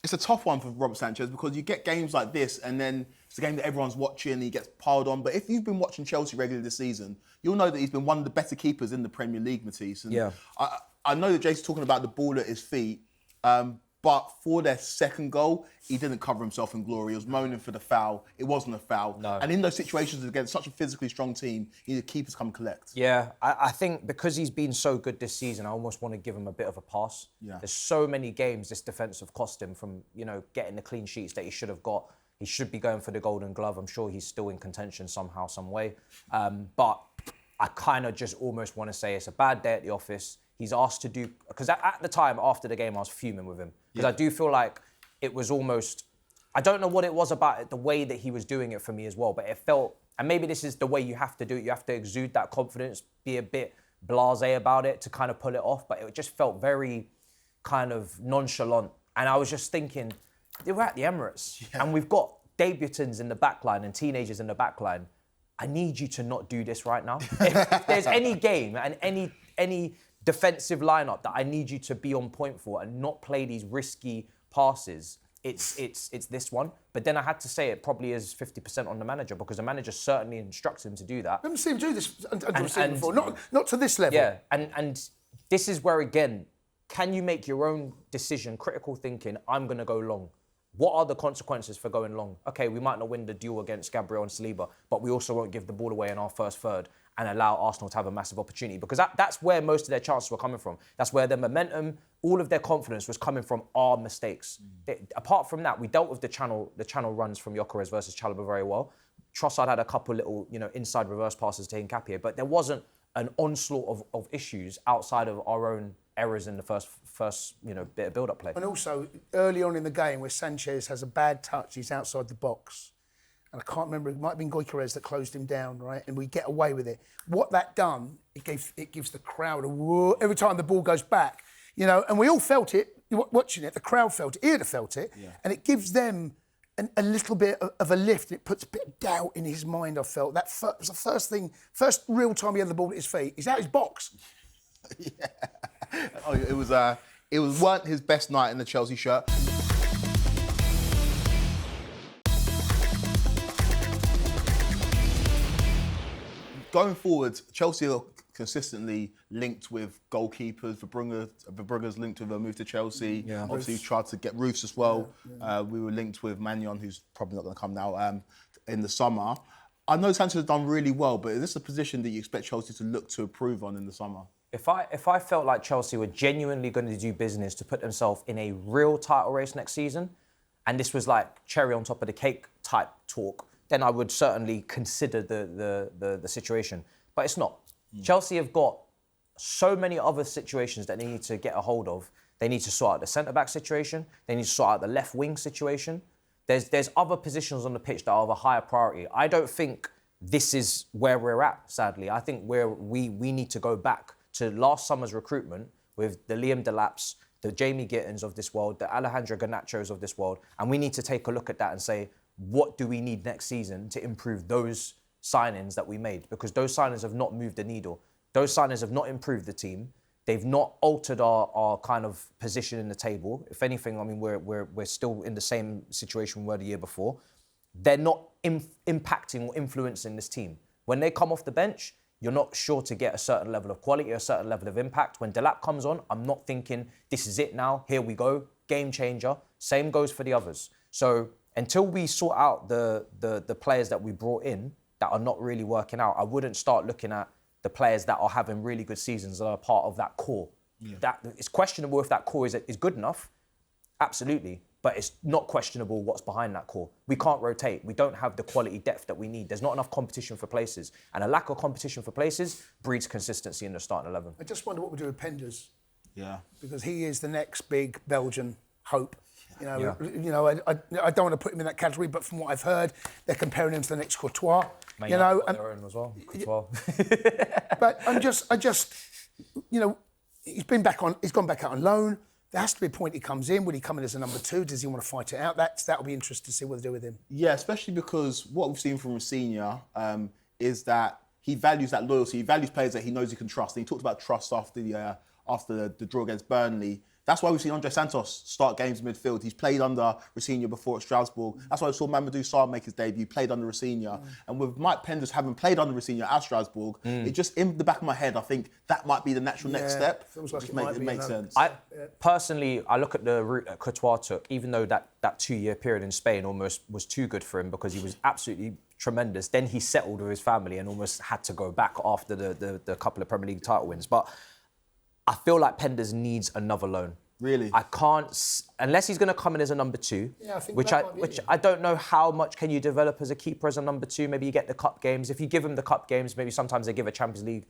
It's a tough one for Robert Sanchez because you get games like this and then it's a game that everyone's watching and he gets piled on. But if you've been watching Chelsea regularly this season, you'll know that he's been one of the better keepers in the Premier League, Matisse. And I know that Jason's talking about the ball at his feet, but for their second goal, he didn't cover himself in glory. He was moaning for the foul. It wasn't a foul. No. And in those situations against such a physically strong team, the keepers come collect. Yeah, I think because he's been so good this season, I almost want to give him a bit of a pass. There's so many games this defence have cost him from, getting the clean sheets that he should have got. He should be going for the Golden Glove. I'm sure he's still in contention somehow, some way. But I kind of just almost want to say it's a bad day at the office. He's asked to do... Because at the time, after the game, I was fuming with him. Because I do feel like it was almost... I don't know what it was about it, the way that he was doing it for me as well, but it felt... And maybe this is the way you have to do it. You have to exude that confidence, be a bit blasé about it to kind of pull it off. But it just felt very kind of nonchalant. And I was just thinking, we're at the Emirates and we've got debutants in the back line and teenagers in the back line. I need you to not do this right now. If there's any game and any defensive lineup that I need you to be on point for and not play these risky passes, it's this one. But then I had to say it probably is 50% on the manager because the manager certainly instructs him to do that. I haven't seen him do this before, not to this level. Yeah, and this is where, again, can you make your own decision, critical thinking, I'm going to go long. What are the consequences for going long? Okay, we might not win the duel against Gabriel and Saliba, but we also won't give the ball away in our first third and allow Arsenal to have a massive opportunity because that's where most of their chances were coming from. That's where their momentum, all of their confidence was coming from our mistakes. Apart from that, we dealt with the channel runs from Gyökeres versus Chalobah very well. Trossard had a couple little, inside reverse passes to Nketiah, but there wasn't an onslaught of issues outside of our own errors in the first bit of build-up play. And also, early on in the game where Sanchez has a bad touch, he's outside the box. And I can't remember, it might have been Gyökeres that closed him down, right? And we get away with it. What that done, it gives the crowd a whoa every time the ball goes back. And we all felt it, watching it, the crowd felt it, Ian felt it, and it gives them a little bit of a lift. It puts a bit of doubt in his mind, I felt. That was the first real time he had the ball at his feet. He's out his box. It weren't his best night in the Chelsea shirt. Going forward, Chelsea are consistently linked with goalkeepers. Verbrugge's linked with a move to Chelsea. Obviously, we tried to get Roofs as well. We were linked with Magnon, who's probably not going to come now, in the summer. I know Sanchez has done really well, but is this a position that you expect Chelsea to look to improve on in the summer? If I felt like Chelsea were genuinely going to do business to put themselves in a real title race next season, and this was like cherry on top of the cake type talk, then I would certainly consider the situation. But it's not. Chelsea have got so many other situations that they need to get a hold of. They need to sort out the centre-back situation. They need to sort out the left wing situation. There's other positions on the pitch that are of a higher priority. I don't think this is where we're at, sadly. I think we need to go back to last summer's recruitment with the Liam Delaps, the Jamie Gittins of this world, the Alejandro Garnachos of this world, and we need to take a look at that and say, what do we need next season to improve those signings that we made? Because those signings have not moved the needle. Those signings have not improved the team. They've not altered our kind of position in the table. If anything, I mean, we're still in the same situation we were the year before. They're not impacting or influencing this team. When they come off the bench, you're not sure to get a certain level of quality, a certain level of impact. When Delap comes on, I'm not thinking, this is it now, here we go, game changer. Same goes for the others. So until we sort out the players that we brought in that are not really working out, I wouldn't start looking at the players that are having really good seasons that are part of that core. That it's questionable if that core is good enough, absolutely. but it's not questionable what's behind that core. We can't rotate. We don't have the quality depth that we need. There's not enough competition for places. And a lack of competition for places breeds consistency in the starting 11. I just wonder what we do with Penders. Yeah. Because he is the next big Belgian hope. You know, Yeah. I don't want to put him in that category, but from what I've heard, they're comparing him to the next Courtois. Man you know, United got their own as well. Courtois. But I just, you know, he's gone back out on loan. There has to be a point he comes in. Would he come in as a number 2? Does he want to fight it out? That'll be interesting to see what they do with him. Yeah, especially because what we've seen from Rafinha is that he values that loyalty. He values players that he knows he can trust. And he talked about trust after the draw against Burnley. That's why we've seen Andre Santos start games in midfield. He's played under Rafinha before at Strasbourg. That's why we saw Mamadou Sarr make his debut, played under Rafinha. And with Mike Penders having played under Rafinha at Strasbourg, it just, in the back of my head, I think that might be the natural next step. Feels like it makes sense. Personally, I look at the route that Courtois took, even though that 2-year period in Spain almost was too good for him because he was absolutely tremendous. Then he settled with his family and almost had to go back after the couple of Premier League title wins. But I feel like Penders needs another loan. Really? I can't, unless he's going to come in as a number 2, which I don't know how much can you develop as a keeper as a number 2. Maybe you get the cup games. If you give him the cup games, maybe sometimes they give a Champions League,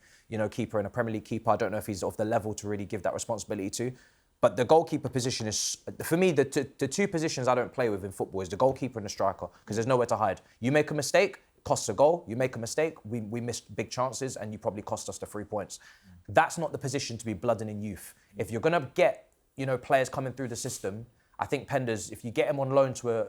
keeper and a Premier League keeper. I don't know if he's of the level to really give that responsibility to. But the goalkeeper position is, for me, the two positions I don't play with in football is the goalkeeper and the striker, because there's nowhere to hide. You make a mistake, it costs a goal. You make a mistake, we missed big chances, and you probably cost us the 3 points. That's not the position to be blooding in youth. If you're going to get players coming through the system, I think Penders, if you get him on loan to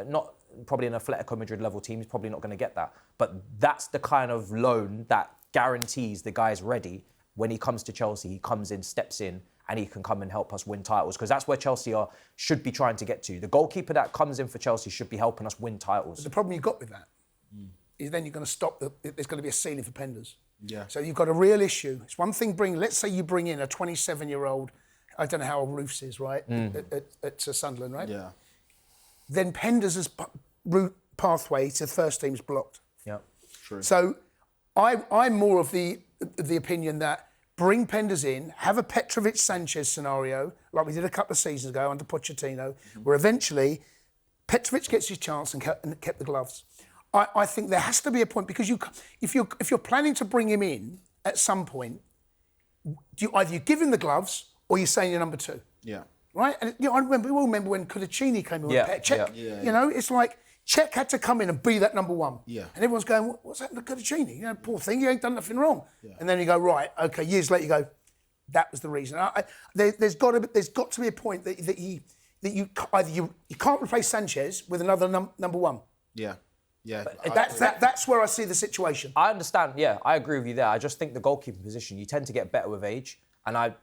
not probably an Atletico Madrid level team, he's probably not going to get that. But that's the kind of loan that guarantees the guy's ready. When he comes to Chelsea, he comes in, steps in, and he can come and help us win titles, because that's where Chelsea should be trying to get to. The goalkeeper that comes in for Chelsea should be helping us win titles. But the problem you've got with that is then you're going to stop, there's going to be a ceiling for Penders. Yeah. So you've got a real issue. It's one thing let's say you bring in a 27-year-old, I don't know how old Roofs is, right? At Sunderland, right? Yeah. Then Penders' route pathway to the first team is blocked. Yeah, true. So I'm more of the opinion that bring Penders in, have a Petrovic-Sanchez scenario, like we did a couple of seasons ago under Pochettino, where eventually Petrovic gets his chance and kept the gloves. I think there has to be a point, because if you're planning to bring him in at some point, either you give him the gloves or you're saying you're number 2. Yeah. Right? And we all remember when Kudicini came in with Cech. It's like Cech had to come in and be that number 1. Yeah. And everyone's going, what's happened to Kudicini? Poor thing, he ain't done nothing wrong. Yeah. And then you go, right, okay, years later you go, that was the reason. There's got to be a point that you can't replace Sanchez with another number 1. Yeah. Yeah. That's where I see the situation. I understand, I agree with you there. I just think the goalkeeper position, you tend to get better with age. And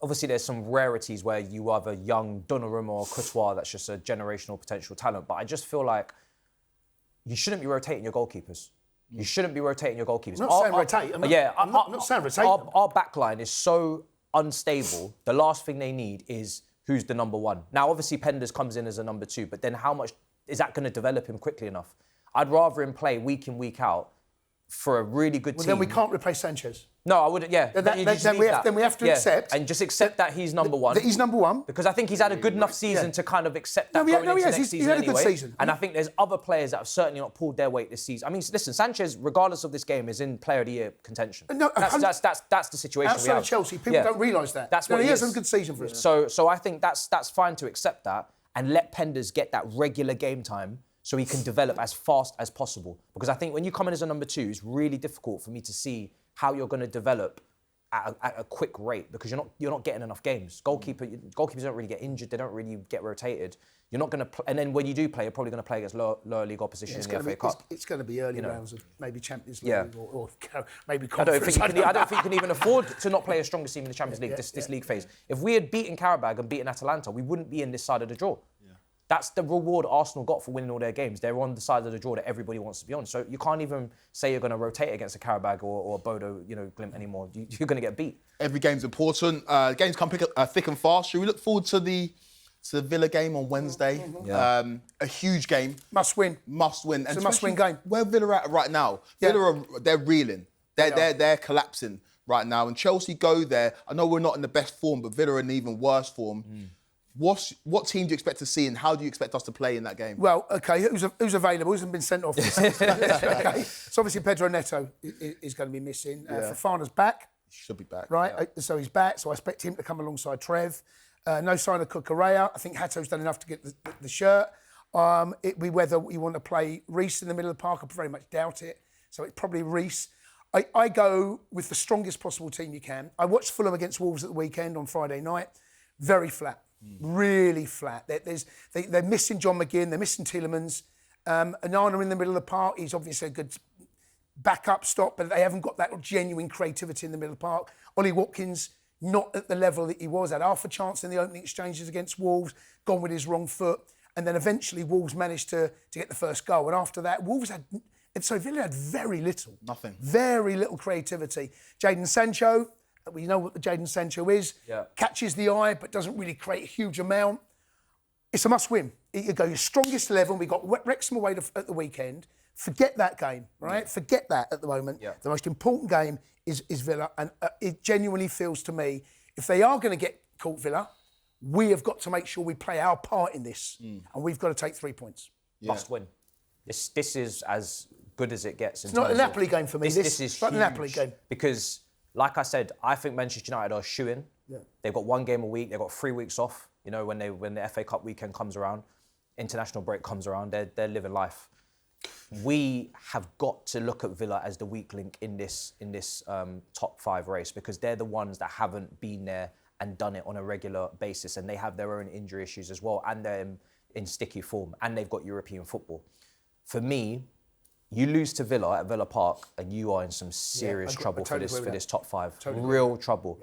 obviously there's some rarities where you have a young Donnarumma or Courtois that's just a generational potential talent. But I just feel like you shouldn't be rotating your goalkeepers. You shouldn't be rotating your goalkeepers. I'm not saying rotate. I'm not saying rotate. Our backline is so unstable. The last thing they need is who's the number 1. Now, obviously, Penders comes in as a number 2, but then how much is that going to develop him quickly enough? I'd rather him play week in, week out for a really good team. Then we can't replace Sanchez. No, I wouldn't. Yeah, then we have to accept, and just accept that he's number 1. That he's number 1, because I think he's had a good enough season to kind of accept that. He's had a good season, and I think there's other players that have certainly not pulled their weight this season. I mean, listen, Sanchez, regardless of this game, is in Player of the Year contention. No, that's the situation. Outside we have. Of Chelsea, people don't realise that. That's what he has a good season for us. So I think that's fine to accept that and let Penders get that regular game time, so he can develop as fast as possible. Because I think when you come in as a number 2, it's really difficult for me to see how you're going to develop at a quick rate, because you're not getting enough games. Goalkeepers don't really get injured. They don't really get rotated. You're not going to, and then when you do play, you're probably going to play against lower league opposition in the FA Cup. It's going to be early rounds of maybe Champions League or maybe Conference. I don't think you can even afford to not play a stronger team in the Champions League this league phase. If we had beaten Qarabag and beaten Atalanta, we wouldn't be in this side of the draw. That's the reward Arsenal got for winning all their games. They're on the side of the draw that everybody wants to be on. So you can't even say you're going to rotate against a Qarabag or a Bodo, Glimt anymore. You're going to get beat. Every game's important. Games come thick and fast. Should we look forward to the Villa game on Wednesday? Yeah. A huge game. Must win. It's a must-win game. Where Villa at right now? Yeah. Villa they're reeling. They're collapsing right now. And Chelsea go there. I know we're not in the best form, but Villa are in even worse form. what team do you expect to see, and how do you expect us to play in that game? Well, okay, who's available? Who's been sent off? Okay, so obviously Pedro Neto is going to be missing. Fofana's back. He should be back. Right, so he's back, so I expect him to come alongside Trev. No sign of Cucurella. I think Hato's done enough to get the shirt. It'd be whether you want to play Reece in the middle of the park. I very much doubt it. So it's probably Reece. I go with the strongest possible team you can. I watched Fulham against Wolves at the weekend on Friday night. Very flat, really flat. They're missing John McGinn, they're missing Tielemans. Anana in the middle of the park, he's obviously a good backup stop, but they haven't got that genuine creativity in the middle of the park. Ollie Watkins, not at the level that he was, had half a chance in the opening exchanges against Wolves, gone with his wrong foot, and then eventually Wolves managed to get the first goal. And after that, Villa had very little. Nothing. Very little creativity. Jaden Sancho, we know what the Jaden Sancho is, catches the eye but doesn't really create a huge amount. It's a must-win. You go your strongest 11. We got Wrexham away at the weekend. Forget that game, right? Yeah. Forget that at the moment. Yeah. The most important game is Villa, and it genuinely feels to me, if they are going to get caught Villa, we have got to make sure we play our part in this, and we've got to take 3 points. Yeah. Must win. This is as good as it gets. It's not a Napoli game for me. This is not a Napoli game. Because, like I said, I think Manchester United are shoo-in. Yeah. They've got 1 game a week. They've got 3 weeks off. You know, when the FA Cup weekend comes around, international break comes around, they're living life. We have got to look at Villa as the weak link in this top 5 race, because they're the ones that haven't been there and done it on a regular basis, and they have their own injury issues as well, and they're in sticky form, and they've got European football. For me, you lose to Villa at Villa Park, and you are in some serious trouble for this top 5. Real trouble.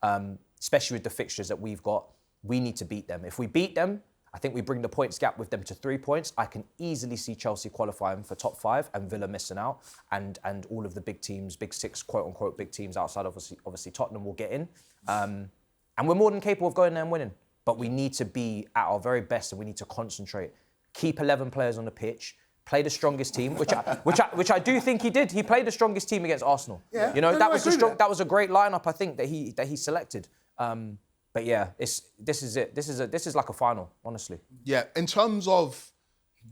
Yeah. Especially with the fixtures that we've got. We need to beat them. If we beat them, I think we bring the points gap with them to 3 points. I can easily see Chelsea qualifying for top 5 and Villa missing out, and all of the big teams, big 6, quote unquote, big teams outside obviously Tottenham will get in. And we're more than capable of going there and winning. But we need to be at our very best, and we need to concentrate. Keep 11 players on the pitch. Play the strongest team, which I do think he did. He played the strongest team against Arsenal. Yeah. You know, that was a great lineup, I think, that he selected. But yeah, this is it. This is like a final, honestly. Yeah. In terms of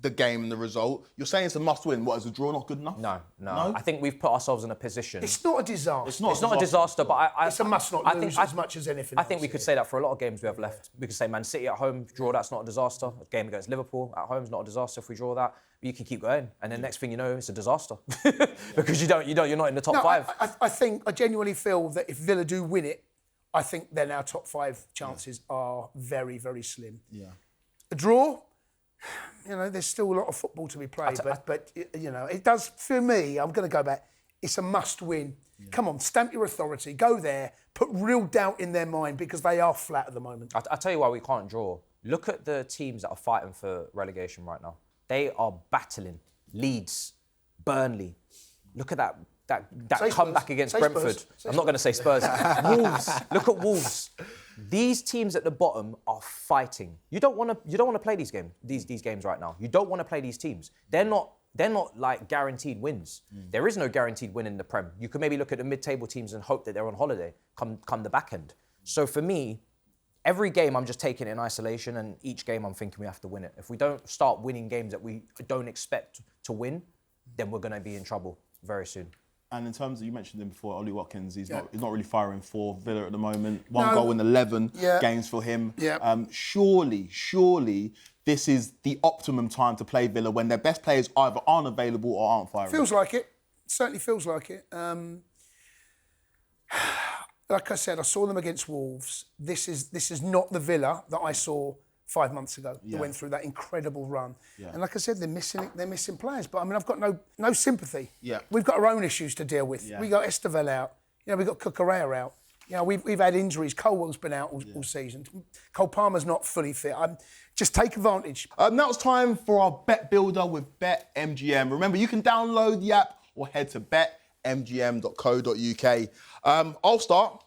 the game and the result, you're saying it's a must-win. What, is a draw not good enough? No. I think we've put ourselves in a position. It's not a disaster. It's not a disaster, but it's a must not lose as much as anything. I think we could say that for a lot of games we have left. We could say Man City at home, draw, that's not a disaster. A game against Liverpool at home is not a disaster if we draw that. But you can keep going, and then next thing you know, it's a disaster because you're not in the top 5. I genuinely feel that if Villa do win it, I think then our top 5 chances are very, very slim. Yeah. A draw, you know, there's still a lot of football to be played, but you know, it does, for me, I'm going to go back, it's a must-win. Yeah. Come on, stamp your authority, go there, put real doubt in their mind, because they are flat at the moment. I'll tell you why we can't draw. Look at the teams that are fighting for relegation right now. They are battling. Leeds, Burnley. Look at that comeback against Brentford. I'm not going to say Spurs. Wolves. Look at Wolves. These teams at the bottom are fighting. You don't want to play these games right now. You don't want to play these teams. They're not like guaranteed wins. There is no guaranteed win in the Prem. You could maybe look at the mid-table teams and hope that they're on holiday come the back end. So for me, every game I'm just taking it in isolation, and each game I'm thinking we have to win it. If we don't start winning games that we don't expect to win, then we're going to be in trouble very soon. And in terms of, you mentioned him before, Ollie Watkins, he's not really firing for Villa at the moment. One goal in 11 games for him. Yeah. Surely this is the optimum time to play Villa, when their best players either aren't available or aren't firing. Feels like it. Certainly feels like it. Like I said, I saw them against Wolves. This is not the Villa that I saw 5 months ago. They went through that incredible run. Yeah. And like I said, they're missing players. But I mean, I've got no sympathy. Yeah. We've got our own issues to deal with. Yeah. We got Aston Villa out. You know, we've got Cucurella out. You know, we've had injuries. Colwell's been out all season. Cole Palmer's not fully fit. Just take advantage. Now it's time for our bet builder with BetMGM. Remember, you can download the app or head to betmgm.co.uk. I'll start.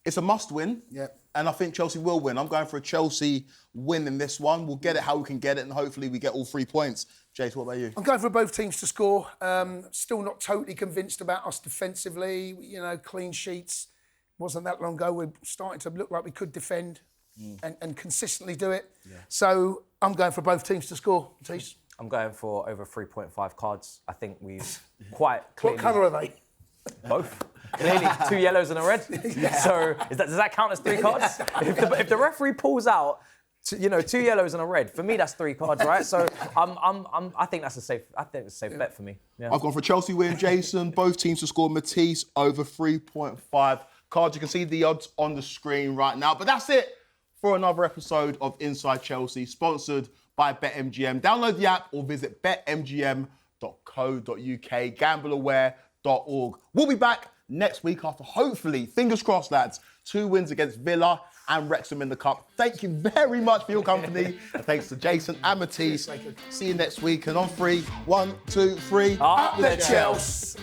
It's a must-win. Yeah. And I think Chelsea will win. I'm going for a Chelsea win in this one. We'll get it how we can get it, and hopefully we get all 3 points. Jace, what about you? I'm going for both teams to score. Still not totally convinced about us defensively. You know, clean sheets. Wasn't that long ago. We're starting to look like we could defend. and consistently do it. So I'm going for both teams to score, Matisse. I'm going for over 3.5 cards. I think we've quite clearly... What colour are they? Both. Clearly, 2 yellows and a red. So does that count as 3 cards? If the referee pulls out, 2 yellows and a red, for me that's 3 cards, right? So I think that's a safe. I think it's a safe bet for me. Yeah. I've gone for Chelsea win, Jason. Both teams to score. Matisse over 3.5 cards. You can see the odds on the screen right now. But that's it for another episode of Inside Chelsea, sponsored by BetMGM. Download the app or visit betmgm.co.uk, gambleaware.org. We'll be back next week after, hopefully, fingers crossed, lads, 2 wins against Villa and Wrexham in the Cup. Thank you very much for your company. And thanks to Jason and Matisse. See you next week. And on 3, 1, 2, 3. Up the Chelsea.